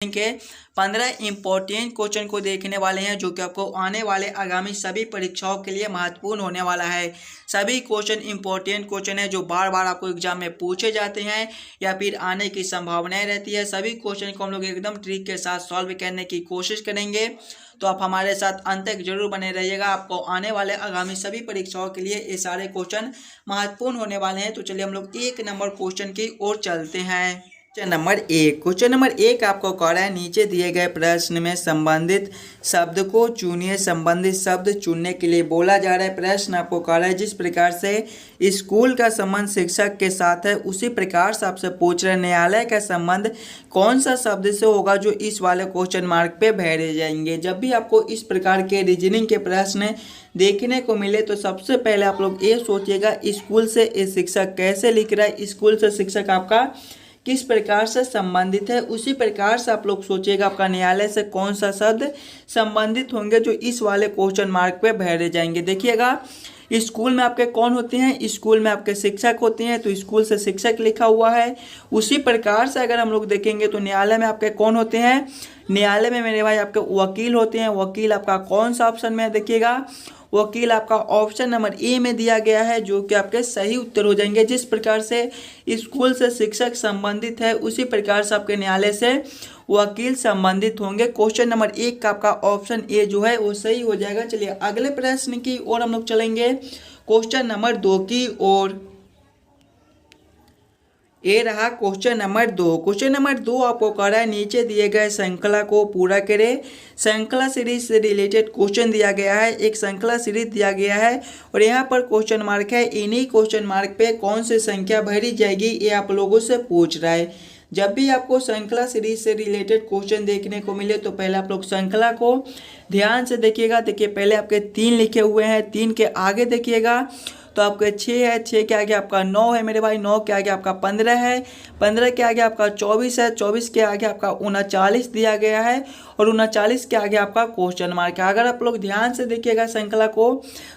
के 15 important question को देखने वाले हैं, जो कि आपको आने वाले आगामी सभी परीक्षाओं के लिए महत्वपूर्ण होने वाला है। सभी क्वेश्चन इंपॉर्टेंट क्वेश्चन है जो बार बार आपको एग्जाम में पूछे जाते हैं या फिर आने की संभावनाएं रहती है। सभी क्वेश्चन को हम लोग एकदम ट्रिक के साथ सॉल्व करने की कोशिश करेंगे, तो आप हमारे साथ अंत तक जरूर बने रहिएगा। आपको आने वाले आगामी सभी परीक्षाओं के लिए ये सारे क्वेश्चन महत्वपूर्ण होने वाले हैं। तो चलिए हम लोग 1 नंबर क्वेश्चन की ओर चलते हैं। क्वेश्चन नंबर 1 आपको कह रहा है, नीचे दिए गए प्रश्न में संबंधित शब्द को चुनिए। संबंधित शब्द चुनने के लिए बोला जा रहा है। प्रश्न आपको कह रहा है, जिस प्रकार से स्कूल का संबंध शिक्षक के साथ है, उसी प्रकार से आपसे पूछ रहे न्यायालय का संबंध कौन सा शब्द से होगा जो इस वाले क्वेश्चन मार्क पे भरे जाएंगे। जब भी आपको इस प्रकार के रीजनिंग के प्रश्न देखने को मिले तो सबसे पहले आप लोग ये सोचिएगा, स्कूल से ये शिक्षक कैसे लिख रहा है, स्कूल से शिक्षक आपका किस प्रकार से संबंधित है। उसी प्रकार से आप लोग सोचिएगा आपका न्यायालय से कौन सा शब्द संबंधित होंगे जो इस वाले क्वेश्चन मार्क पे भरे जाएंगे। देखिएगा, स्कूल में आपके कौन होते हैं, स्कूल में आपके शिक्षक होते हैं, तो स्कूल से शिक्षक लिखा हुआ है। उसी प्रकार से अगर हम लोग देखेंगे तो न्यायालय में आपके कौन होते हैं, न्यायालय में मेरे भाई आपके वकील होते हैं। वकील आपका कौन सा ऑप्शन में है, देखिएगा वकील आपका ऑप्शन नंबर ए में दिया गया है, जो कि आपके सही उत्तर हो जाएंगे। जिस प्रकार से स्कूल से शिक्षक संबंधित है, उसी प्रकार से आपके न्यायालय से वकील संबंधित होंगे। क्वेश्चन नंबर 1 का आपका ऑप्शन ए जो है वो सही हो जाएगा। चलिए अगले प्रश्न की ओर हम लोग चलेंगे, क्वेश्चन नंबर 2 की ओर। ये रहा क्वेश्चन नंबर 2। क्वेश्चन नंबर 2 आपको कह रहा है, नीचे दिए गए श्रृंखला को पूरा करें। श्रृंखला सीरीज से रिलेटेड क्वेश्चन दिया गया है, एक श्रृंखला सीरीज दिया गया है और यहाँ पर क्वेश्चन मार्क है। इन्हीं क्वेश्चन मार्क पे कौन सी संख्या भरी जाएगी, ये आप लोगों से पूछ रहा है। जब भी आपको श्रृंखला सीरीज से रिलेटेड क्वेश्चन देखने को मिले तो पहले आप लोग श्रृंखला को ध्यान से देखिएगा। देखिए पहले आपके 3 लिखे हुए हैं, 3 के आगे देखिएगा तो आपके 6 है, 6 के आगे आपका 9 है मेरे भाई, 9 के आगे आपका 15 है, 15 के आगे आपका 24 है, 24 के आगे आपका 39 दिया गया है और 39 के आगे आपका क्वेश्चन मार्क है। अगर आप लोग ध्यान से देखिएगा श्रृंखला को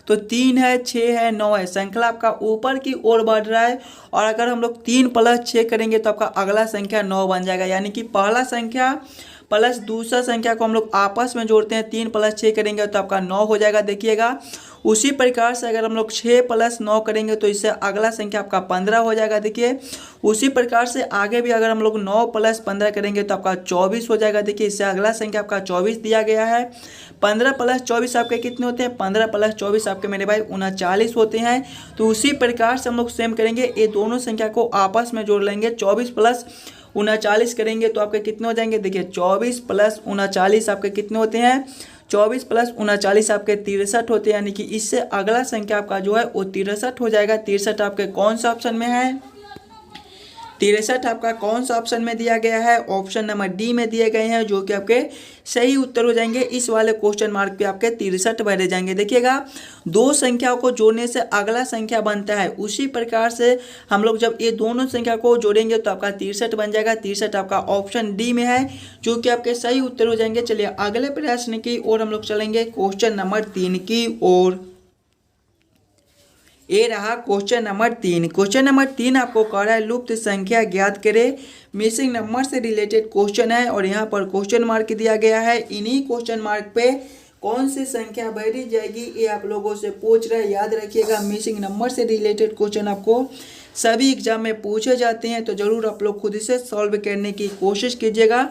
तो 3 है, 6 है, 9 है, श्रृंखला आपका ऊपर की ओर बढ़ रहा है। और अगर हम लोग 3 + 6 करेंगे तो आपका अगला संख्या 9 बन जाएगा, यानी कि पहला संख्या प्लस दूसरा संख्या को हम लोग आपस में जोड़ते हैं, 3 + 6 करेंगे तो आपका 9 हो जाएगा। देखिएगा उसी प्रकार से अगर हम लोग 6 + 9 करेंगे तो इससे अगला संख्या आपका 15 हो जाएगा। देखिए उसी प्रकार से आगे भी अगर हम लोग 9 + 15 करेंगे तो आपका 24 हो जाएगा। देखिए इससे अगला संख्या आपका 24 दिया गया है। 15 + 24 आपके कितने होते हैं, 15 + 24 आपके मेरे भाई 39 होते हैं। तो उसी प्रकार से हम लोग सेम करेंगे, ये दोनों संख्या को आपस में जोड़ लेंगे। 24 + 39 करेंगे तो आपके कितने हो जाएंगे, देखिए 24 + 39 आपके कितने होते हैं, 24 + 39 आपके 63 होते हैं। यानी कि इससे अगला संख्या आपका जो है वो 63 हो जाएगा। 63 आपके कौन सा ऑप्शन में है, 63 आपका कौन सा ऑप्शन में दिया गया है, ऑप्शन नंबर डी में दिए गए हैं, जो कि आपके सही उत्तर हो जाएंगे। इस वाले क्वेश्चन मार्क पे आपके 63 भरे जाएंगे। देखिएगा 2 संख्याओं को जोड़ने से अगला संख्या बनता है, उसी प्रकार से हम लोग जब ये दोनों संख्या को जोड़ेंगे तो आपका 63 बन जाएगा। 63 आपका ऑप्शन डी में है, जो कि आपके सही उत्तर हो जाएंगे। चलिए अगले प्रश्न की ओर हम लोग चलेंगे, क्वेश्चन नंबर 3 की ओर। ये रहा क्वेश्चन नंबर 3। क्वेश्चन नंबर 3 आपको कह रहा है, लुप्त संख्या ज्ञात करें। मिसिंग नंबर से रिलेटेड क्वेश्चन है और यहाँ पर क्वेश्चन मार्क दिया गया है। इन्हीं क्वेश्चन मार्क पे कौन सी संख्या भरी जाएगी ये आप लोगों से पूछ रहा है। याद रखिएगा, मिसिंग नंबर से रिलेटेड क्वेश्चन आपको सभी एग्जाम में पूछे जाते हैं, तो जरूर आप लोग खुद से सॉल्व करने की कोशिश कीजिएगा।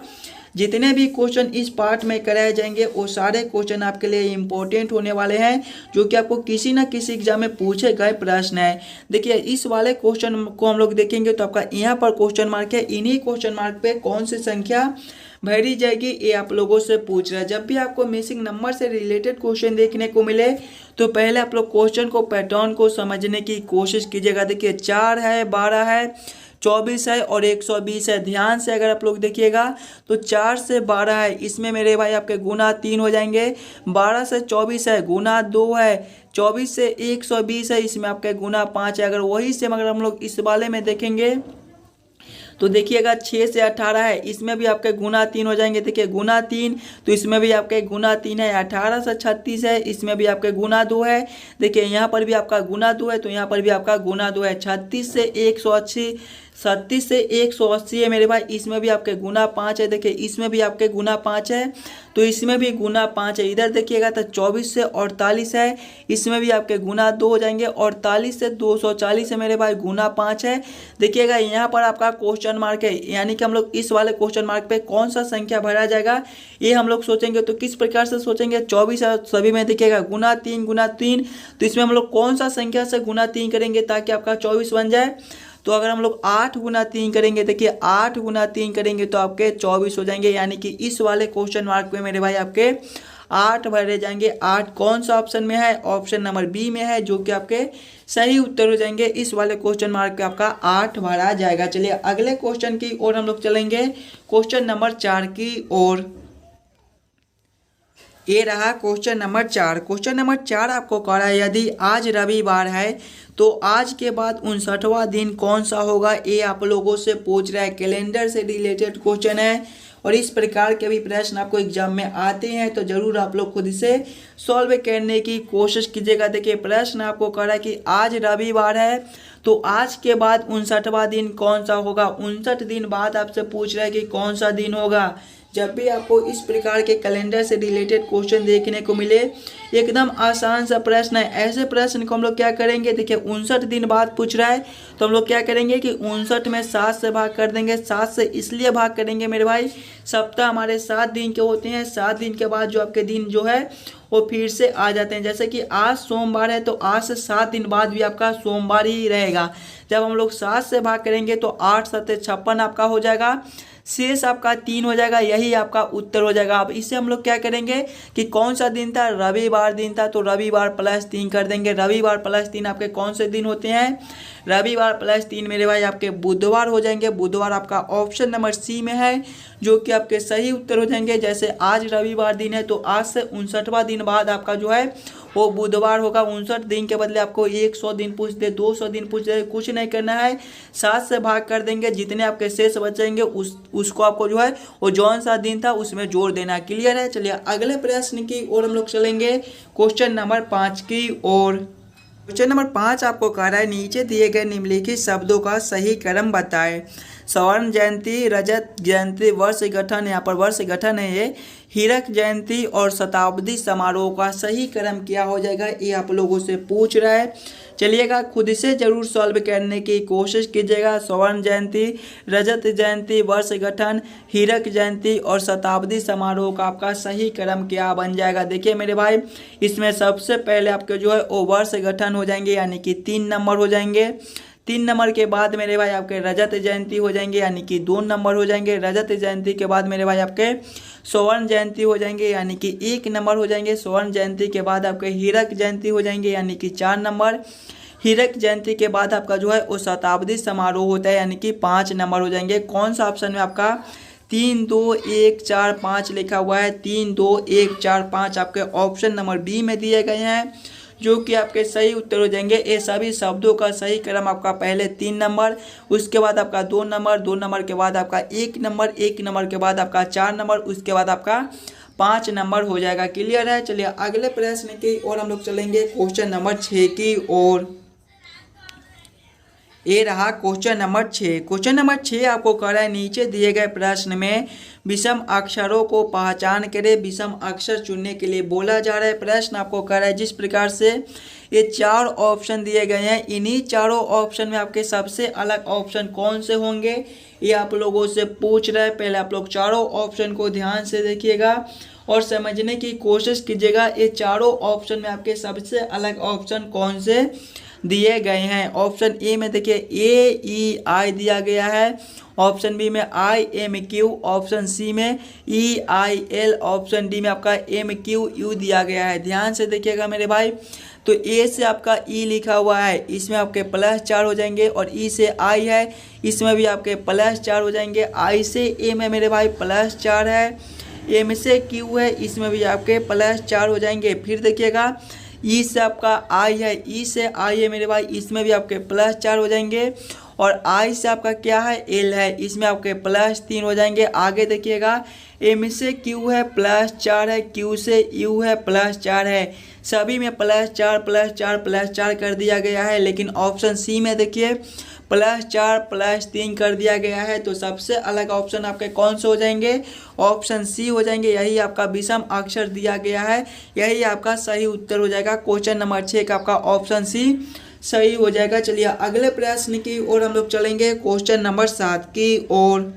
जितने भी क्वेश्चन इस पार्ट में कराए जाएंगे वो सारे क्वेश्चन आपके लिए इंपॉर्टेंट होने वाले हैं, जो कि आपको किसी ना किसी एग्जाम में पूछे गए प्रश्न है। देखिए इस वाले क्वेश्चन को हम लोग देखेंगे तो आपका यहाँ पर क्वेश्चन मार्क है। इन्हीं क्वेश्चन मार्क पे कौन सी संख्या भरी जाएगी ये आप लोगों से पूछ रहा है। जब भी आपको मिसिंग नंबर से रिलेटेड क्वेश्चन देखने को मिले तो पहले आप लोग क्वेश्चन को, पैटर्न को समझने की कोशिश कीजिएगा। देखिए 4 है, 12 है, 24 है और 120 है। ध्यान से अगर आप लोग देखिएगा तो 4 से 12 है, इसमें मेरे भाई आपके गुना 3 हो जाएंगे। 12 से 24 है, गुना 2 है। 24 से 120 है, इसमें आपके गुना 5 है। अगर वही से अगर हम लोग इस वाले में देखेंगे तो देखिएगा 6 से 18 है, इसमें भी आपके गुना 3 हो जाएंगे। देखिए गुना 3 तो इसमें भी आपके गुना 3 है। 18 से 36 है, इसमें भी आपके गुना 2 है। देखिए यहाँ पर भी आपका गुना 2 है, तो यहाँ पर भी आपका गुना 2 है। 36 से 180 37 से 180 है मेरे भाई, इसमें भी आपके गुना 5 है। देखिए इसमें भी आपके गुना 5 है, तो इसमें भी गुना 5 है। इधर देखिएगा तो 24 से 48 है, इसमें भी आपके गुना 2 हो जाएंगे। 48 से 240 है मेरे भाई, गुना 5 है। देखिएगा यहाँ पर आपका क्वेश्चन मार्क है, यानी कि हम लोग इस वाले क्वेश्चन मार्क पे कौन सा संख्या भरा जाएगा ये हम लोग सोचेंगे। तो किस प्रकार से सोचेंगे, 24 है सभी में देखिएगा गुना 3, तो इसमें हम लोग कौन सा संख्या से गुना 3 करेंगे ताकि आपका 24 बन जाए। तो अगर हम लोग 8 गुना 3 करेंगे, देखिए 8 गुना 3 करेंगे तो आपके 24 हो जाएंगे, यानी कि इस वाले क्वेश्चन मार्क में मेरे भाई आपके 8 भरे जाएंगे। 8 कौन सा ऑप्शन में है, ऑप्शन नंबर बी में है, जो कि आपके सही उत्तर हो जाएंगे। इस वाले क्वेश्चन मार्क पे आपका 8 भरा जाएगा। चलिए अगले क्वेश्चन की ओर हम लोग चलेंगे, क्वेश्चन नंबर 4 की ओर। ये रहा क्वेश्चन नंबर 4। क्वेश्चन नंबर 4 आपको कह रहा है यदि आज रविवार है तो आज के बाद 59वां दिन कौन सा होगा, ये आप लोगों से पूछ रहा है। कैलेंडर से रिलेटेड क्वेश्चन है और इस प्रकार के भी प्रश्न आपको एग्जाम में आते हैं, तो जरूर आप लोग खुद से सॉल्व करने की कोशिश कीजिएगा। देखिए प्रश्न आपको कह रहा है कि आज रविवार है तो आज के बाद 59वां दिन कौन सा होगा। 59 दिन बाद आपसे पूछ रहा है कि कौन सा दिन होगा। जब भी आपको इस प्रकार के कैलेंडर से रिलेटेड क्वेश्चन देखने को मिले, एकदम आसान सा प्रश्न है, ऐसे प्रश्न को हम लोग क्या करेंगे, देखिए 59 दिन बाद पूछ रहा है तो हम लोग क्या करेंगे कि 59 में 7 से भाग कर देंगे। 7 से इसलिए भाग करेंगे मेरे भाई, सप्ताह हमारे 7 दिन के होते हैं। 7 दिन के बाद जो आपके दिन जो है वो फिर से आ जाते हैं। जैसे कि आज सोमवार है तो आज से 7 दिन बाद भी आपका सोमवार ही रहेगा। जब हम लोग 7 से भाग करेंगे तो 8 7 56 आपका हो जाएगा, शेष आपका 3 हो जाएगा, यही आपका उत्तर हो जाएगा। अब इससे हम लोग क्या करेंगे कि कौन सा दिन था, रविवार दिन था, तो रविवार प्लस 3 कर देंगे। रविवार प्लस 3 आपके कौन से दिन होते हैं, रविवार प्लस 3 मेरे भाई आपके बुधवार हो जाएंगे। बुधवार आपका ऑप्शन नंबर सी में है, जो कि आपके सही उत्तर हो जाएंगे। जैसे आज रविवार दिन है तो आज से 59वां दिन बाद आपका जो है वो बुधवार होगा। 59 दिन के बदले आपको 100 दिन पूछ दे, 200 दिन पूछ दे, कुछ नहीं करना है, 7 से भाग कर देंगे। जितने आपके शेष बचेंगे उसको आपको जो है वो जौन सा दिन था उसमें जोड़ देना। क्लियर है। चलिए अगले प्रश्न की ओर हम लोग चलेंगे, क्वेश्चन नंबर 5 की ओर। क्वेश्चन नंबर 5 आपको कह रहा है नीचे दिए गए निम्नलिखित शब्दों का सही क्रम बताएं। स्वर्ण जयंती, रजत जयंती, वर्ष गठन, यहाँ पर वर्ष गठन है ये, हीरक जयंती और शताब्दी समारोह का सही क्रम क्या हो जाएगा, ये आप लोगों से पूछ रहा है। चलिएगा खुद से जरूर सॉल्व करने की कोशिश कीजिएगा। स्वर्ण जयंती, रजत जयंती, वर्ष गठन, हीरक जयंती और शताब्दी समारोह का आपका सही क्रम क्या बन जाएगा। देखिए मेरे भाई, इसमें सबसे पहले आपके जो है वो वर्ष गठन हो जाएंगे, यानी कि 3 नंबर हो जाएंगे। 3 नंबर के बाद मेरे भाई आपके रजत जयंती हो जाएंगे, यानी कि 2 नंबर हो जाएंगे। रजत जयंती के बाद मेरे भाई आपके स्वर्ण जयंती हो जाएंगे, यानी कि 1 नंबर हो जाएंगे। स्वर्ण जयंती के बाद आपके हीरक जयंती हो जाएंगे, यानी कि 4 नंबर। हीरक जयंती के बाद आपका जो है वो शताब्दी समारोह होता है, यानी कि 5 नंबर हो जाएंगे। कौन सा ऑप्शन में आपका 3 2 1 4 5 लिखा हुआ है। 3 2 1 4 5 आपके ऑप्शन नंबर बी में दिए गए हैं, जो कि आपके सही उत्तर हो जाएंगे। ये सभी शब्दों का सही क्रम आपका पहले 3 नंबर, उसके बाद आपका 2 नंबर, 2 नंबर के बाद आपका 1 नंबर, 1 नंबर के बाद आपका 4 नंबर, उसके बाद आपका 5 नंबर हो जाएगा। क्लियर है। चलिए अगले प्रश्न की ओर हम लोग चलेंगे, क्वेश्चन नंबर 6 की ओर। ये रहा क्वेश्चन नंबर 6। क्वेश्चन नंबर 6 आपको कह रहा है नीचे दिए गए प्रश्न में विषम अक्षरों को पहचान करें। विषम अक्षर चुनने के लिए बोला जा रहा है। प्रश्न आपको कह रहा है जिस प्रकार से ये 4 ऑप्शन दिए गए हैं, इन्हीं चारों ऑप्शन में आपके सबसे अलग ऑप्शन कौन से होंगे, ये आप लोगों से पूछ रहा है। पहले आप लोग चारों ऑप्शन को ध्यान से देखिएगा और समझने की कोशिश कीजिएगा। ये चारों ऑप्शन में आपके सबसे अलग ऑप्शन कौन से दिए गए हैं। ऑप्शन ए में देखिए AEI दिया गया है, ऑप्शन बी में IMQ, ऑप्शन सी में EIL, ऑप्शन डी में आपका MQU दिया गया है। ध्यान से देखिएगा मेरे भाई, तो ए से आपका ई लिखा हुआ है, इसमें आपके +4 हो जाएंगे, और ई से आई है, इसमें भी आपके +4 हो जाएंगे। आई से ए में मेरे भाई +4 है, एम से क्यू है, इसमें भी आपके +4 हो जाएंगे। फिर देखिएगा ई से आपका आई है, ई से आई है मेरे भाई, इसमें भी आपके +4 हो जाएंगे। और आई से आपका क्या है एल है, इसमें आपके +3 हो जाएंगे। आगे देखिएगा एम से क्यू है +4 है, क्यू से यू है +4 है, सभी में +4 +4 +4 कर दिया गया है। लेकिन ऑप्शन सी में देखिए +4 +3 कर दिया गया है। तो सबसे अलग ऑप्शन आपके कौन से हो जाएंगे, ऑप्शन सी हो जाएंगे। यही आपका विषम अक्षर दिया गया है, यही आपका सही उत्तर हो जाएगा। क्वेश्चन नंबर 6 का आपका ऑप्शन सी सही हो जाएगा। चलिए अगले प्रश्न की ओर हम लोग चलेंगे, क्वेश्चन नंबर 7 की ओर।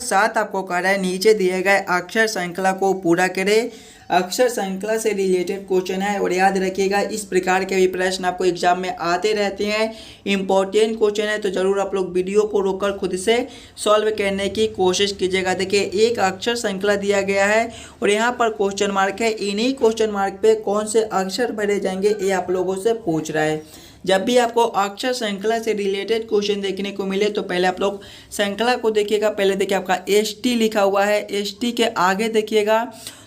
7 आपको कह रहा है नीचे दिए गए अक्षर श्रृंखला को पूरा करें। अक्षर श्रृंखला से रिलेटेड क्वेश्चन है और याद रखिएगा इस प्रकार के भी प्रश्न आपको एग्जाम में आते रहते हैं, इंपॉर्टेंट क्वेश्चन है। तो जरूर आप लोग वीडियो को रोककर खुद से सॉल्व करने की कोशिश कीजिएगा। देखिए एक अक्षर श्रृंखला दिया गया है और यहाँ पर क्वेश्चन मार्क है, इन्हीं क्वेश्चन मार्क पे कौन से अक्षर भरे जाएंगे ये आप लोगों से पूछ रहा है। जब भी आपको अक्षर श्रृंखला से रिलेटेड क्वेश्चन देखने को मिले तो पहले आप लोग श्रृंखला को देखिएगा। पहले देखिए आपका ST लिखा हुआ है, ST के आगे देखिएगा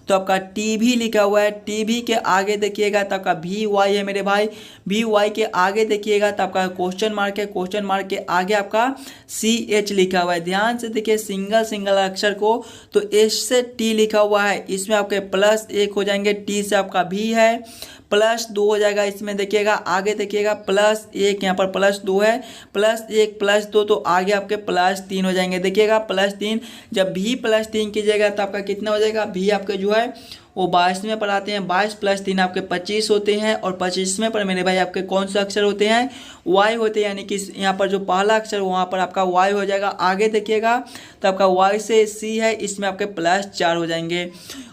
तो आपका TV लिखा हुआ है, TV के आगे देखिएगा तो आपका VY है मेरे भाई, VY के आगे देखिएगा तो आपका क्वेश्चन मार्क है, क्वेश्चन मार्क के आगे आपका CH लिखा हुआ है। ध्यान से देखिए सिंगल अक्षर को, तो S से T लिखा हुआ है, इसमें आपके +1 हो जाएंगे, T से आपका V है +2 हो जाएगा। इसमें देखिएगा आगे देखिएगा +1, यहाँ पर +2 है, +1 +2 तो आगे आपके +3 हो जाएंगे। देखिएगा +3, जब भी +3 कीजिएगा तो आपका कितना हो जाएगा, भी आपके जो है वो 22वें पर आते हैं, 22 + 3 आपके 25 होते हैं और 25वें पर मेरे भाई आपके कौन से अक्षर होते हैं, Y होते हैं। यानी कि यहाँ पर जो पहला अक्षर वहाँ पर आपका Y हो जाएगा। आगे देखिएगा तो आपका Y से C है, इसमें आपके +4 हो जाएंगे।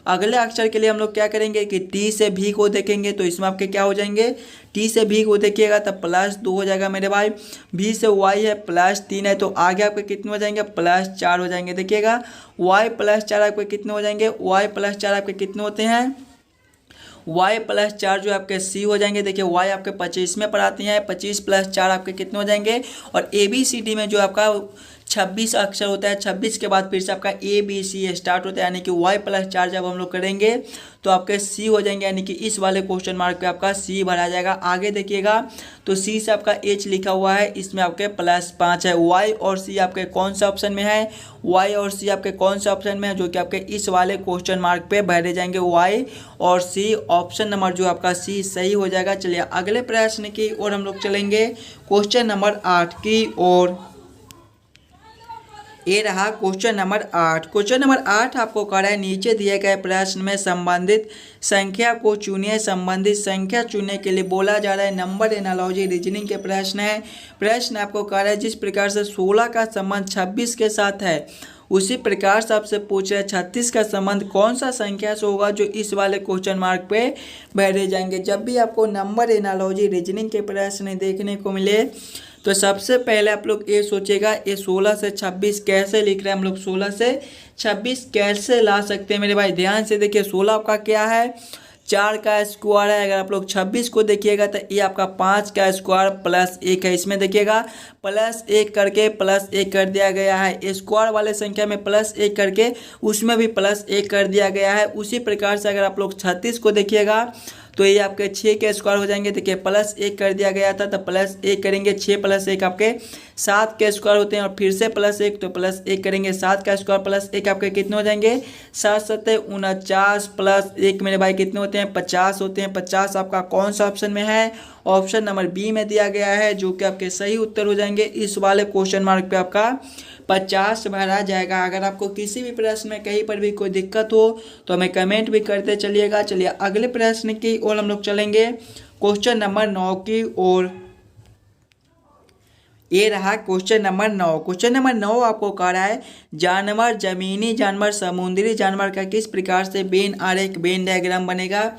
अगले अक्षर के लिए हम लोग क्या करेंगे कि T से भी को देखेंगे तो इसमें आपके क्या हो जाएंगे, T से भी को देखिएगा तब +2 हो जाएगा मेरे भाई। भी से Y है +3 है तो आगे आपके कितने हो जाएंगे, +4 हो जाएंगे। देखिएगा Y +4 आपके कितने हो जाएंगे, Y +4 आपके कितने होते हैं, Y +4 जो आपके C हो जाएंगे। देखिए Y आपके 25वें पर आते हैं, 25 + 4 आपके कितने हो जाएंगे। और ABCD में जो आपका 26 अक्षर होता है, 26 के बाद फिर से आपका ABC स्टार्ट होता है, यानी कि Y +4 जब हम लोग करेंगे तो आपके C हो जाएंगे, यानी कि इस वाले क्वेश्चन मार्क पे आपका C भरा जाएगा। आगे देखिएगा तो C से आपका H लिखा हुआ है, इसमें आपके +5 है। Y और C आपके कौन सा ऑप्शन में है, Y और C आपके कौन सा ऑप्शन में है, जो कि आपके इस वाले क्वेश्चन मार्क पे भरे जाएंगे, Y और C। ऑप्शन नंबर जो आपका C सही हो जाएगा। चलिए अगले प्रश्न की ओर हम लोग चलेंगे, क्वेश्चन नंबर 8 की ओर। ये रहा क्वेश्चन नंबर 8। क्वेश्चन नंबर 8 आपको कह रहा है नीचे दिए गए प्रश्न में संबंधित संख्या को चुनिए। संबंधित संख्या चुनने के लिए बोला जा रहा है नंबर एनालॉजी रीजनिंग के प्रश्न है। प्रश्न आपको कह रहा है जिस प्रकार से 16 का संबंध 26 के साथ है उसी प्रकार से आपसे पूछ रहे 36 का संबंध कौन सा संख्या से होगा, जो इस वाले क्वेश्चन मार्क पे भरे जाएंगे। जब भी आपको नंबर एनालॉजी रीजनिंग के प्रश्न देखने को मिले तो सबसे पहले आप लोग ये सोचेगा ये 16 से 26 कैसे लिख रहे हैं, हम लोग 16 से 26 कैसे ला सकते हैं मेरे भाई। ध्यान से देखिए 16 आपका क्या है, 4 का स्क्वायर है। अगर आप लोग 26 को देखिएगा तो ये आपका 5 का स्क्वायर +1 है। इसमें देखिएगा +1 करके +1 कर दिया गया है। स्क्वायर वाले संख्या में +1 करके उसमें भी +1 कर दिया गया है। उसी प्रकार से अगर आप लोग 36 को देखिएगा तो ये आपके 6 के स्क्वायर हो जाएंगे। देखिए +1 कर दिया गया था तो +1 करेंगे, 6 + 1 आपके 7 के स्क्वायर होते हैं और फिर से +1 तो +1 करेंगे, 7 का स्क्वायर +1 आपके कितने हो जाएंगे, 7 7 49 +1 मेरे भाई कितने होते हैं, 50 होते हैं। 50 आपका कौन सा ऑप्शन में है, ऑप्शन नंबर बी में दिया गया है, जो कि आपके सही उत्तर हो जाएंगे। इस वाले क्वेश्चन मार्क पे आपका 50 भरा जाएगा। अगर आपको किसी भी प्रश्न में कहीं पर भी कोई दिक्कत हो तो हमें कमेंट भी करते चलिएगा। चलिए अगले प्रश्न की ओर हम लोग चलेंगे, क्वेश्चन नंबर 9 की ओर। ये रहा क्वेश्चन नंबर 9। क्वेश्चन नंबर 9 आपको कह रहा है जानवर, जमीनी जानवर, समुद्री जानवर का किस प्रकार से वेन आरेख वेन डायग्राम बनेगा,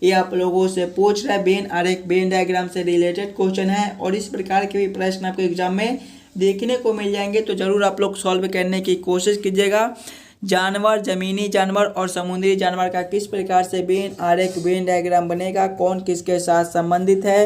ये आप लोगों से पूछ रहा है। वेन आरेख वेन डायग्राम से रिलेटेड क्वेश्चन है और इस प्रकार के भी प्रश्न आपको एग्जाम में देखने को मिल जाएंगे, तो ज़रूर आप लोग सॉल्व करने की कोशिश कीजिएगा। जानवर, जमीनी जानवर और समुद्री जानवर का किस प्रकार से वेन आरेख वेन डायग्राम बनेगा, कौन किसके साथ संबंधित है,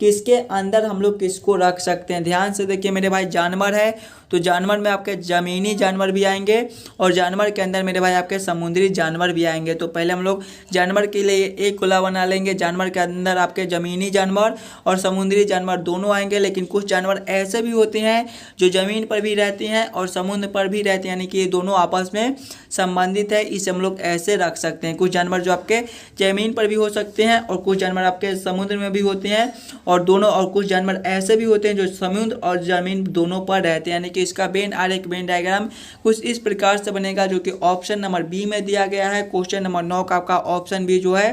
किसके अंदर हम लोग किसको रख सकते हैं। ध्यान से देखिए मेरे भाई, जानवर है तो जानवर में आपके ज़मीनी जानवर भी आएंगे और जानवर के अंदर मेरे भाई आपके समुद्री जानवर भी आएंगे। तो पहले हम लोग जानवर के लिए एक गोला बना लेंगे। जानवर के अंदर आपके ज़मीनी जानवर और समुद्री जानवर दोनों आएंगे, लेकिन कुछ जानवर ऐसे भी होते हैं जो ज़मीन पर भी रहते हैं और समुद्र पर भी रहते हैं, यानी कि ये दोनों आपस में संबंधित है। इसे हम लोग ऐसे रख सकते हैं। कुछ जानवर जो आपके ज़मीन पर भी हो सकते हैं और कुछ जानवर आपके समुद्र में भी होते हैं और कुछ जानवर ऐसे भी होते हैं जो समुद्र और ज़मीन दोनों पर रहते हैं। यानी कि इसका वेन आरेख वेन डायग्राम कुछ इस प्रकार से बनेगा, जो कि ऑप्शन नंबर बी में दिया गया है। क्वेश्चन नंबर 9 का आपका ऑप्शन बी जो है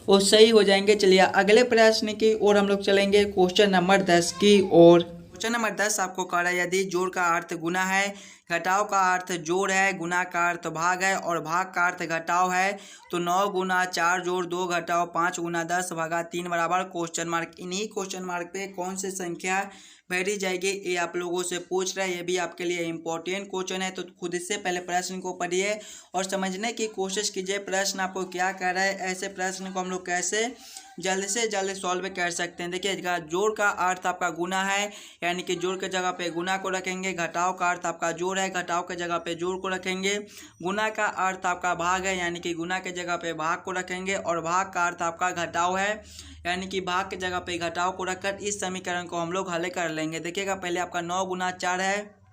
वो सही हो जाएंगे। चलिए अगले प्रश्न की ओर हम लोग चलेंगे, क्वेश्चन नंबर 10 की ओर। क्वेश्चन नंबर 10 आपको कह रहा है यदि जोड़ का अर्थ गुना है, घटाव का अर्थ जोड़ है, गुना का अर्थ भाग है और भाग का अर्थ घटाव है, तो 9 गुना 4 जोड़ 2 घटाव 5 गुना 10 भागा 3 बराबर क्वेश्चन मार्क। इन्हीं क्वेश्चन मार्क पे कौन सी संख्या भरी जाएगी ये आप लोगों से पूछ रहा है। ये भी आपके लिए इंपॉर्टेंट क्वेश्चन है, तो खुद से पहले प्रश्न को पढ़िए और समझने की कोशिश कीजिए प्रश्न आपको क्या कह रहा है। ऐसे प्रश्न को हम लोग कैसे जल्द से जल्द सॉल्व कर सकते हैं। देखिए जोड़ का अर्थ आपका गुना है, यानी कि जोड़ के जगह पे गुना को रखेंगे। घटाव का अर्थ आपका जोड़ है, घटाव के जगह पे जोड़ को रखेंगे। गुना का अर्थ आपका भाग है, यानी कि गुना के जगह पे भाग को रखेंगे और भाग का अर्थ आपका घटाव है, यानी कि भाग के जगह पे घटाव को रखकर इस समीकरण को हम लोग हल कर लेंगे। देखिएगा पहले आपका 9 गुना 4 है,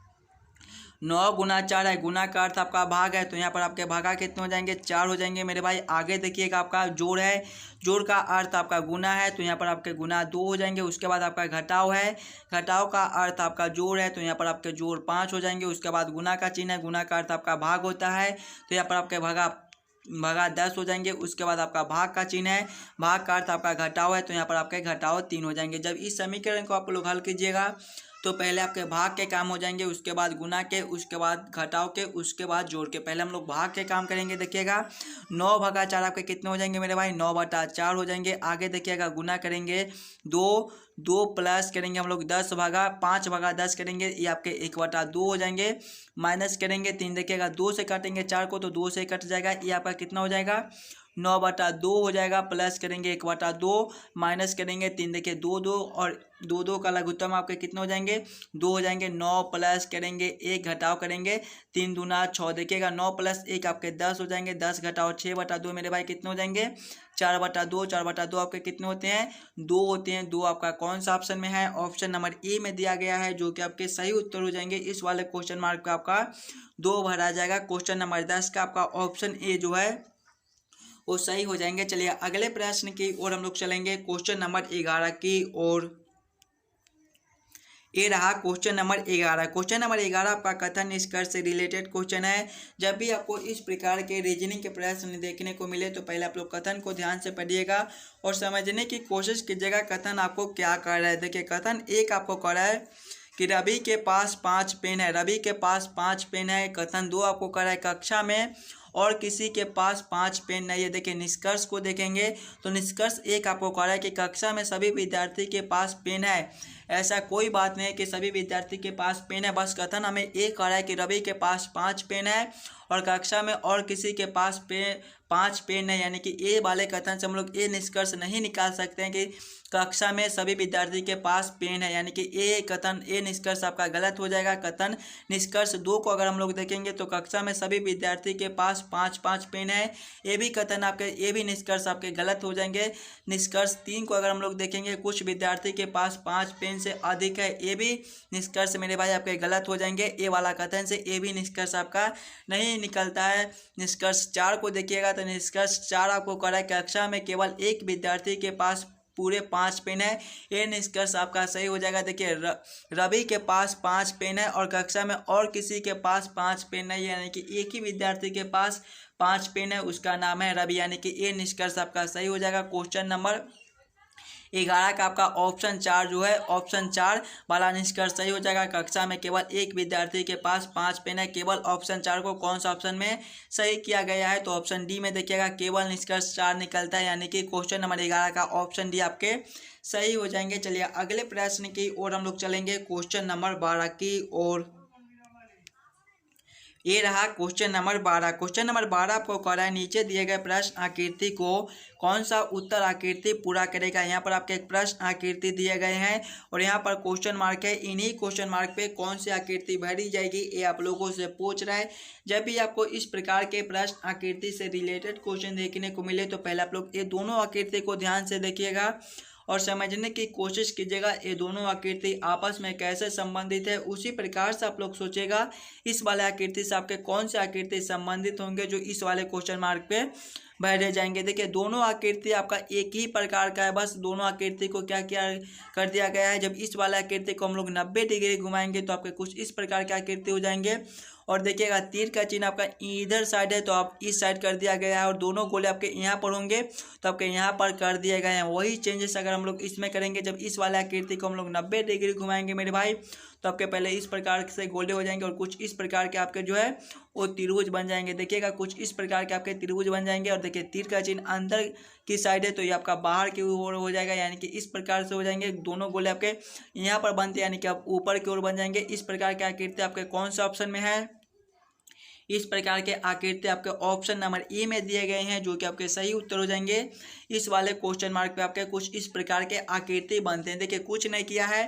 9 गुना 4 है, गुना का अर्थ आपका भाग है, तो यहाँ पर आपके भागा कितने हो जाएंगे 4 हो जाएंगे मेरे भाई। आगे देखिएगा आपका जोड़ है, जोड़ का अर्थ आपका गुना है, तो यहाँ पर आपके गुना 2 हो जाएंगे। उसके बाद आपका घटाव है, घटाव का अर्थ आपका जोड़ है, तो यहाँ पर आपके जोड़ 5 हो जाएंगे। उसके बाद गुना का चिन्ह है, गुना का अर्थ आपका भाग होता है, तो यहाँ पर आपके भागा 10 हो जाएंगे। उसके बाद आपका भाग का चिन्ह है, भाग का अर्थ आपका घटाव है, तो यहाँ पर आपके घटाव 3 हो जाएंगे। जब इस समीकरण को आप लोग हल कीजिएगा तो पहले आपके भाग के काम हो जाएंगे, उसके बाद गुना के, उसके बाद घटाव के, उसके बाद जोड़ के। पहले हम लोग भाग के काम करेंगे। देखिएगा 9 भागा 4 आपके कितने हो जाएंगे मेरे भाई 9 बटा 4 हो जाएंगे। आगे देखिएगा गुना करेंगे 2 प्लस करेंगे हम लोग 10 भागा 5 भागा 10 करेंगे, ये आपके 1 बटा 2 हो जाएंगे। माइनस करेंगे 3, देखिएगा 2 से काटेंगे 4 को तो 2 से कट जाएगा, ये आपका कितना हो जाएगा 9 बटा 2 हो जाएगा। प्लस करेंगे 1 बटा 2, माइनस करेंगे 3, देखिए 2 और 2 का लघुत्तम आपके कितने हो जाएंगे 2 हो जाएंगे। 9 प्लस करेंगे 1 घटाव करेंगे 3 दूना 6, देखिएगा 9 प्लस 1 आपके 10 हो जाएंगे। 10 घटाओ 6 बटा 2 मेरे भाई कितने हो जाएंगे 4 बटा 2। 4 बटा 2 आपके कितने होते हैं 2 होते हैं। 2 आपका कौन सा ऑप्शन में है, ऑप्शन नंबर ए में दिया गया है, जो कि आपके सही उत्तर हो जाएंगे। इस वाले क्वेश्चन मार्क का आपका 2 भरा जाएगा। क्वेश्चन नंबर 10 का आपका ऑप्शन ए जो है वो सही हो जाएंगे। चलिए अगले प्रश्न की ओर हम लोग चलेंगे, क्वेश्चन नंबर 11 की ओर। ये रहा क्वेश्चन नंबर 11। क्वेश्चन नंबर 11 आपका कथन निष्कर्ष से रिलेटेड क्वेश्चन है। जब भी आपको इस प्रकार के रीजनिंग के प्रश्न देखने को मिले तो पहले आप लोग कथन को ध्यान से पढ़िएगा और समझने की कोशिश कीजिएगा कथन आपको क्या कर रहा है। देखिए कथन 1 आपको कर रहा है कि रवि के पास 5 पेन है, रवि के पास 5 पेन है। कथन 2 आपको कर रहा है कक्षा में और किसी के पास 5 पेन नहीं है। देखिए निष्कर्ष को देखेंगे तो निष्कर्ष 1 आपको कह रहा है कि कक्षा में सभी विद्यार्थी के पास पेन है। ऐसा कोई बात नहीं है कि सभी विद्यार्थी के पास पेन है, बस कथन हमें एक कह रहा है कि रवि के पास 5 पेन है और कक्षा में और किसी के पास 5 पेन है। यानी कि ए वाले कथन से हम लोग ये निष्कर्ष नहीं निकाल सकते हैं कि कक्षा में सभी विद्यार्थी के पास पेन है, यानी कि ए कथन ए निष्कर्ष आपका गलत हो जाएगा। कथन निष्कर्ष 2 को अगर हम लोग देखेंगे तो कक्षा में सभी विद्यार्थी के पास 5 पेन है, ये भी कथन आपके ये भी निष्कर्ष आपके गलत हो जाएंगे। निष्कर्ष 3 को अगर हम लोग देखेंगे कुछ विद्यार्थी के पास 5 पेन से अधिक है, ये भी निष्कर्ष मेरे भाई आपके गलत हो जाएंगे। ए वाला कथन से ये भी निष्कर्ष आपका नहीं निकलता है। निष्कर्ष 4 को देखिएगा तो निष्कर्ष 4 आपको कह रहा है कक्षा में केवल एक विद्यार्थी के पास पूरे 5 पेन है, ये निष्कर्ष आपका सही हो जाएगा। देखिए रवि के पास 5 पेन है और कक्षा में और किसी के पास 5 पेन नहीं है, यानी कि एक ही विद्यार्थी के पास 5 पेन है, उसका नाम है रवि, यानी कि ये निष्कर्ष आपका सही हो जाएगा। क्वेश्चन नंबर 11 का आपका ऑप्शन 4 जो है ऑप्शन 4 वाला निष्कर्ष सही हो जाएगा। कक्षा में केवल एक विद्यार्थी के पास 5 पेन है, केवल ऑप्शन 4 को कौन सा ऑप्शन में सही किया गया है तो ऑप्शन डी में देखिएगा केवल निष्कर्ष 4 निकलता है, यानी कि क्वेश्चन नंबर 11 का ऑप्शन डी आपके सही हो जाएंगे। चलिए अगले प्रश्न की ओर हम लोग चलेंगे, क्वेश्चन नंबर 12 की ओर। ये रहा क्वेश्चन नंबर 12। क्वेश्चन नंबर 12 आपको कह रहा है नीचे दिए गए प्रश्न आकृति को कौन सा उत्तर आकृति पूरा करेगा। यहाँ पर आपके एक प्रश्न आकृति दिए गए हैं और यहाँ पर क्वेश्चन मार्क है। इन्हीं क्वेश्चन मार्क पे कौन सी आकृति भरी जाएगी ये आप लोगों से पूछ रहा है। जब भी आपको इस प्रकार के प्रश्न आकृति से रिलेटेड क्वेश्चन देखने को मिले तो पहले आप लोग ये दोनों आकृति को ध्यान से देखिएगा और समझने की कोशिश कीजिएगा ये दोनों आकृति आपस में कैसे संबंधित है। उसी प्रकार से आप लोग सोचेगा इस वाले आकृति से आपके कौन से आकृति संबंधित होंगे जो इस वाले क्वेश्चन मार्क पे बैठे जाएंगे। देखिए दोनों आकृति आपका एक ही प्रकार का है, बस दोनों आकृति को क्या क्या कर दिया गया है। जब इस वाले आकृति को हम लोग 90 डिग्री घुमाएंगे तो आपके कुछ इस प्रकार के आकृति हो जाएंगे। और देखिएगा तीर का चिन्ह आपका इधर साइड है तो आप इस साइड कर दिया गया है और दोनों गोले आपके यहाँ पर होंगे तो आपके यहाँ पर कर दिए गए हैं। वही चेंजेस अगर हम लोग इसमें करेंगे, जब इस वाले आकृति को हम लोग 90 डिग्री घुमाएंगे मेरे भाई तो आपके पहले इस प्रकार से गोले हो जाएंगे और कुछ इस प्रकार के आपके जो है वो त्रिभुज बन जाएंगे। देखिएगा कुछ इस प्रकार के आपके त्रिभुज बन जाएंगे। और देखिए तीर का चिन्ह अंदर की साइड है तो ये आपका बाहर की ओर हो जाएगा, यानी कि इस प्रकार से हो जाएंगे। दोनों गोले आपके यहाँ पर बनते हैं यानी कि आप ऊपर की ओर बन जाएंगे। इस प्रकार के आकृति आपके कौन सा ऑप्शन में है? इस प्रकार के आकृति आपके ऑप्शन नंबर ए में दिए गए हैं जो कि आपके सही उत्तर हो जाएंगे। इस वाले क्वेश्चन मार्क पे आपके कुछ इस प्रकार के आकृति बनते हैं। देखिए कुछ नहीं किया है,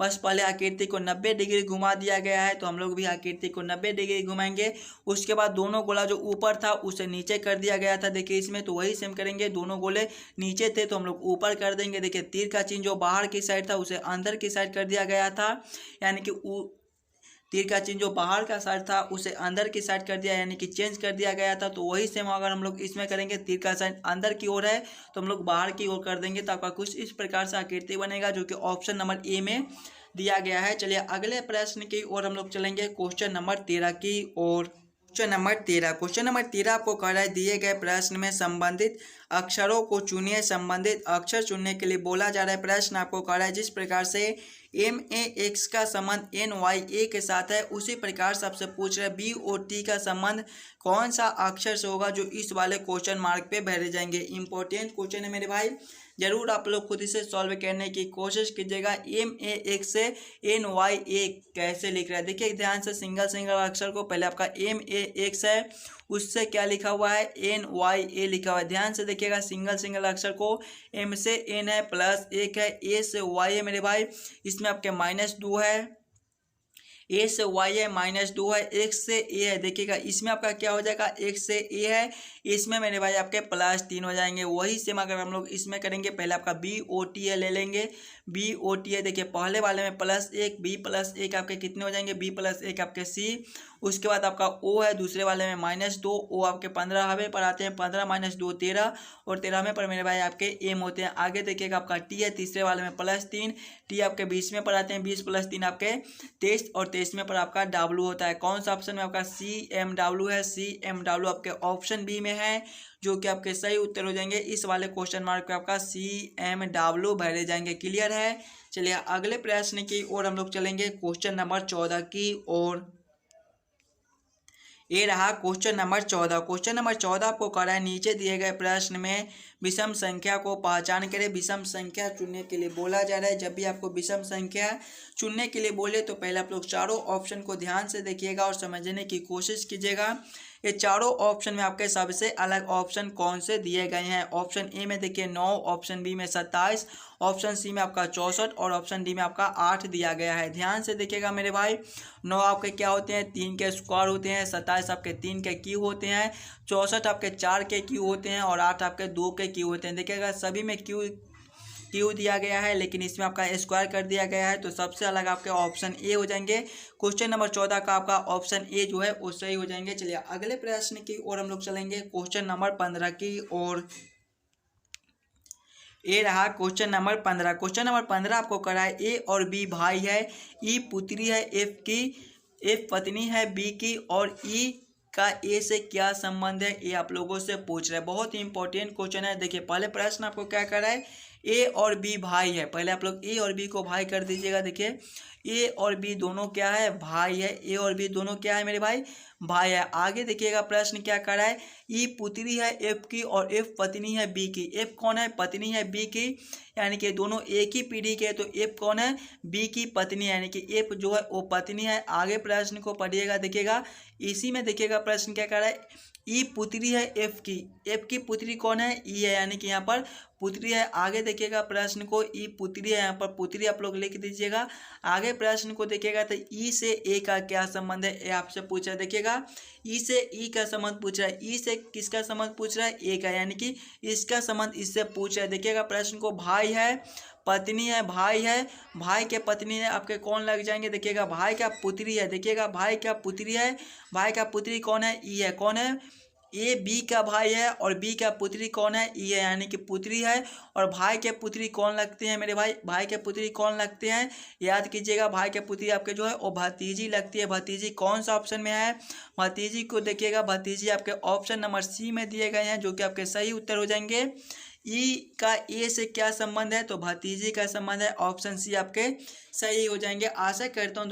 बस पहले आकृति को 90 डिग्री घुमा दिया गया है तो हम लोग भी आकृति को 90 डिग्री घुमाएंगे। उसके बाद दोनों गोला जो ऊपर था उसे नीचे कर दिया गया था। देखिए इसमें तो वही सेम करेंगे, दोनों गोले नीचे थे तो हम लोग ऊपर कर देंगे। देखिए तीर का चिन्ह जो बाहर की साइड था उसे अंदर की साइड कर दिया गया था, यानी कि तीर का चिन्ह जो बाहर का साइड था उसे अंदर की साइड कर दिया, यानी कि चेंज कर दिया गया था। तो वही सेम अगर हम लोग इसमें करेंगे, तीर का साइड अंदर की ओर है तो हम लोग बाहर की ओर कर देंगे तो आपका कुछ इस प्रकार से आकृति बनेगा जो कि ऑप्शन नंबर ए में दिया गया है। चलिए अगले प्रश्न की ओर हम लोग चलेंगे, क्वेश्चन नंबर 13 की ओर। क्वेश्चन नंबर 13 आपको कह रहा है दिए गए प्रश्न में संबंधित अक्षरों को चुनिए। संबंधित अक्षर चुनने के लिए बोला जा रहा है। प्रश्न आपको कह रहा है जिस प्रकार से MAX का संबंध NYA के साथ है उसी प्रकार से आपसे पूछ रहे हैं BOT का संबंध कौन सा अक्षर से होगा जो इस वाले क्वेश्चन मार्क पे भरे जाएंगे। इंपॉर्टेंट क्वेश्चन है मेरे भाई, जरूर आप लोग खुद से सॉल्व करने की कोशिश कीजिएगा। MAX से NYA कैसे लिख रहा है, देखिए ध्यान से सिंगल सिंगल अक्षर को, पहले आपका MAX है उससे क्या लिखा हुआ है NYA लिखा हुआ है। ध्यान से देखिएगा सिंगल सिंगल अक्षर को, M से N है प्लस 1 है, A से Y है मेरे भाई, इसमें आपके -2 है, A से Y है -2 है, X से A है। देखिएगा इसमें आपका क्या हो जाएगा, X से A है, इसमें मेरे भाई आपके +3 हो जाएंगे। वही सेम अगर हम लोग इसमें करेंगे, पहले आपका BOT है ले लेंगे, BOT है। देखिए पहले वाले में +1, B+1 आपके कितने हो जाएंगे, B+1 आपके C। उसके बाद आपका O है दूसरे वाले में -2, O आपके 15वें पर आते हैं, 15 - 2 13 और 13वें पर मेरे भाई आपके M होते हैं। आगे देखिएगा आपका T है तीसरे वाले में +3, T आपके 20वें पर आते हैं, 20 + 3 आपके 23 और 23वें पर आपका W होता है। कौन सा ऑप्शन में आपका CMW है, CMW आपके ऑप्शन बी में है जो कि आपके सही उत्तर हो जाएंगे। इस वाले क्वेश्चन मार्क पे आपका CMW भरे जाएंगे। क्लियर है? चलिए अगले प्रश्न की ओर हम लोग चलेंगे, क्वेश्चन नंबर 14 की ओर। ये रहा क्वेश्चन नंबर 14। क्वेश्चन नंबर 14 आपको कह रहा है नीचे दिए गए प्रश्न में विषम संख्या को पहचान करें। विषम संख्या चुनने के लिए बोला जा रहा है। जब भी आपको विषम संख्या चुनने के लिए बोले तो पहले आप लोग चारों ऑप्शन को ध्यान से देखिएगा और समझने की कोशिश कीजिएगा। ये चारों ऑप्शन में आपके सबसे अलग ऑप्शन कौन से दिए गए हैं। ऑप्शन ए में देखिए 9, ऑप्शन बी में 27, ऑप्शन सी में आपका 64 और ऑप्शन डी में आपका 8 दिया गया है। ध्यान से देखिएगा मेरे भाई, 9 आपके क्या होते हैं, 3 के स्क्वायर होते हैं, 27 आपके 3 के क्यूब होते हैं, 64 आपके 4 के क्यूब होते हैं और 8 आपके 2 के क्यूब होते हैं। देखिएगा सभी में क्यू दिया गया है लेकिन इसमें आपका स्क्वायर कर दिया गया है तो सबसे अलग आपके ऑप्शन ए हो जाएंगे। क्वेश्चन नंबर 14 का आपका ऑप्शन ए जो है वो सही हो जाएंगे। चलिए अगले प्रश्न की ओर हम लोग चलेंगे, क्वेश्चन नंबर 15 की ओर। ए रहा क्वेश्चन नंबर 15। क्वेश्चन नंबर 15 आपको कह रहा है ए और बी भाई है, ई पुत्री है, एफ पत्नी है बी की और ई का ए से क्या संबंध है, ये आप लोगों से पूछ रहे हैं। बहुत ही इंपॉर्टेंट क्वेश्चन है। देखिए पहले प्रश्न आपको क्या कर रहा है, ए और बी भाई है, पहले आप लोग ए और बी को भाई कर दीजिएगा। देखिए ए और बी दोनों क्या है, भाई है। ए और बी दोनों क्या है मेरे भाई, भाई है। आगे देखिएगा प्रश्न क्या कर रहा है, ई पुत्री है एफ की और एफ पत्नी है बी की। एफ कौन है, पत्नी है बी की, यानी कि दोनों एक ही पीढ़ी के, तो एफ कौन है, बी की पत्नी, यानी कि एफ जो है वो पत्नी है। आगे प्रश्न को पढ़िएगा, देखिएगा इसी में देखिएगा प्रश्न क्या कर रहा है, ई पुत्री है एफ की। एफ की पुत्री कौन है, ई है, यानी कि यहाँ पर पुत्री है। आगे देखिएगा प्रश्न को, ई पुत्री है, यहाँ पर पुत्री आप लोग लिख दीजिएगा। आगे प्रश्न को देखिएगा तो ई से ए का क्या संबंध है, ये आपसे पूछ रहा है। देखिएगा ई से ई का संबंध पूछ रहा है, ई से किसका संबंध पूछ रहा है, ए का, यानी कि इसका संबंध इससे पूछ रहा है। देखिएगा प्रश्न को, भाई है, पत्नी है, भाई है, भाई के पत्नी है, आपके कौन लग जाएंगे। देखिएगा भाई का पुत्री है, देखिएगा भाई का पुत्री है, भाई का पुत्री कौन है, ई है। कौन है, ए बी का भाई है और बी का पुत्री कौन है, ई है, यानी कि पुत्री है। और भाई के पुत्री कौन लगते हैं मेरे भाई, भाई के पुत्री कौन लगते हैं, याद कीजिएगा भाई के पुत्री आपके जो है वो भतीजी लगती है। भतीजी कौन सा ऑप्शन में है, भतीजी को देखिएगा, भतीजी आपके ऑप्शन नंबर सी में दिए गए हैं, जो कि आपके सही उत्तर हो जाएंगे। ई का ए से क्या संबंध है, तो भतीजी का संबंध है, ऑप्शन सी आपके सही हो जाएंगे। आशा करता हूँ